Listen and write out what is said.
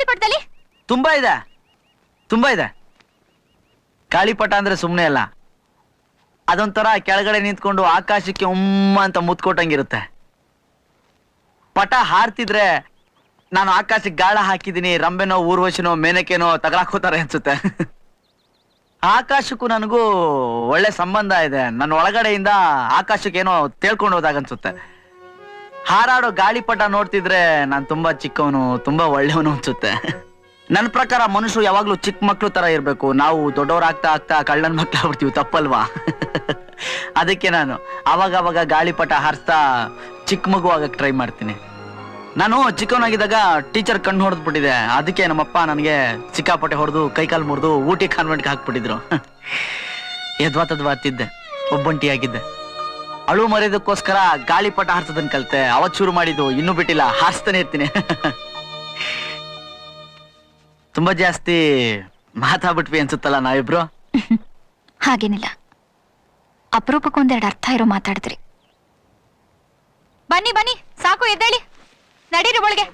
ಗಾಳಿಪಟದಲ್ಲಿ ತುಂಬಾ ಇದೆ. ಗಾಳಿಪಟ ಅಂದ್ರೆ ಸುಮ್ಮನೆ ಅಲ್ಲ, ಅದೊಂಥರ ಕೆಳಗಡೆ ನಿಂತ್ಕೊಂಡು ಆಕಾಶಕ್ಕೆ ಉಮ್ಮ ಅಂತ ಮುತ್ಕೊಟ್ಟಂಗಿರುತ್ತೆ. ಪಟ ಹಾರ್ತಿದ್ರೆ ನಾನು ಆಕಾಶಕ್ಕೆ ಗಾಳ ಹಾಕಿದೀನಿ, ರಂಬೆನೋ ಊರ್ವಶಿನೋ ಮೇನಕೆನೋ ತಗಲಾಕೋತಾರೆ ಅನ್ಸುತ್ತೆ. ಆಕಾಶಕ್ಕೂ ನನಗೂ ಒಳ್ಳೆ ಸಂಬಂಧ ಇದೆ. ನನ್ನ ಒಳಗಡೆಯಿಂದ ಆಕಾಶಕ್ಕೆ ಏನೋ ತೇಳ್ಕೊಂಡು ಹೋದಾಗ ಅನ್ಸುತ್ತೆ. ಹಾರಾಡೋ ಗಾಳಿಪಟ ನೋಡ್ತಿದ್ರೆ ನಾನು ತುಂಬಾ ಚಿಕ್ಕವನು, ತುಂಬಾ ಒಳ್ಳೆಯವನು ಅನ್ಸುತ್ತೆ. ನನ್ನ ಪ್ರಕಾರ ಮನುಷ್ಯರು ಯಾವಾಗ್ಲೂ ಚಿಕ್ಕ ಮಕ್ಳು ತರ ಇರ್ಬೇಕು. ನಾವು ದೊಡ್ಡವರಾಗ್ತಾ ಆಗ್ತಾ ಕಳ್ಳನ್ ಮಕ್ಳು ಆಗ್ಬಿಡ್ತೀವಿ, ತಪ್ಪಲ್ವಾ? ಅದಕ್ಕೆ ನಾನು ಅವಾಗ ಗಾಳಿಪಟ ಹಾರಿಸ್ತಾ ಚಿಕ್ಕ ಮಗು ಆಗಕ್ಕೆ ಟ್ರೈ ಮಾಡ್ತೀನಿ. ನಾನು ಚಿಕ್ಕವನಾಗಿದ್ದಾಗ ಟೀಚರ್ ಕಣ್ಣು ಹೊಡೆದ್ಬಿಟ್ಟಿದೆ. ಅದಕ್ಕೆ ನಮ್ಮಪ್ಪ ನನಗೆ ಸಿಕ್ಕಾಪಟ್ಟೆ ಹೊಡೆದು ಕೈಕಾಲು ಮುರಿದು ಊಟಿ ಕಾನ್ವೆಂಟ್ಗೆ ಹಾಕ್ಬಿಟ್ಟಿದ್ರು. ಎದ್ವಾತಿದ್ದೆ, ಒಬ್ಬಂಟಿಯಾಗಿದ್ದೆ. ಅಳು ಮರೆಯೋದಕ್ಕೋಸ್ಕರ ಗಾಳಿಪಟ ಹಾರಿಸೋದನ್ನ ಕಲಿತೆ. ಅವತ್ತು ಶುರು ಮಾಡಿದ್ದು, ಇನ್ನೂ ಬಿಟ್ಟಿಲ್ಲ, ಹಾರಿಸ್ತಾನೆ ಇರ್ತೀನಿ. ತುಂಬಾ ಜಾಸ್ತಿ ಮಾತಾಡ್ಬಿಟ್ವಿ ಅನ್ಸುತ್ತಲ್ಲ ನಾವಿಬ್ರು. ಹಾಗೇನಿಲ್ಲ, ಅಪರೂಪಕ್ಕೊಂದೆರಡು ಅರ್ಥ ಇರೋ ಮಾತಾಡಿದ್ರಿ. ಬನ್ನಿ ಸಾಕು, ಎದ್ದೇಳಿ, ನಡೀರಿ ಒಳಗೆ.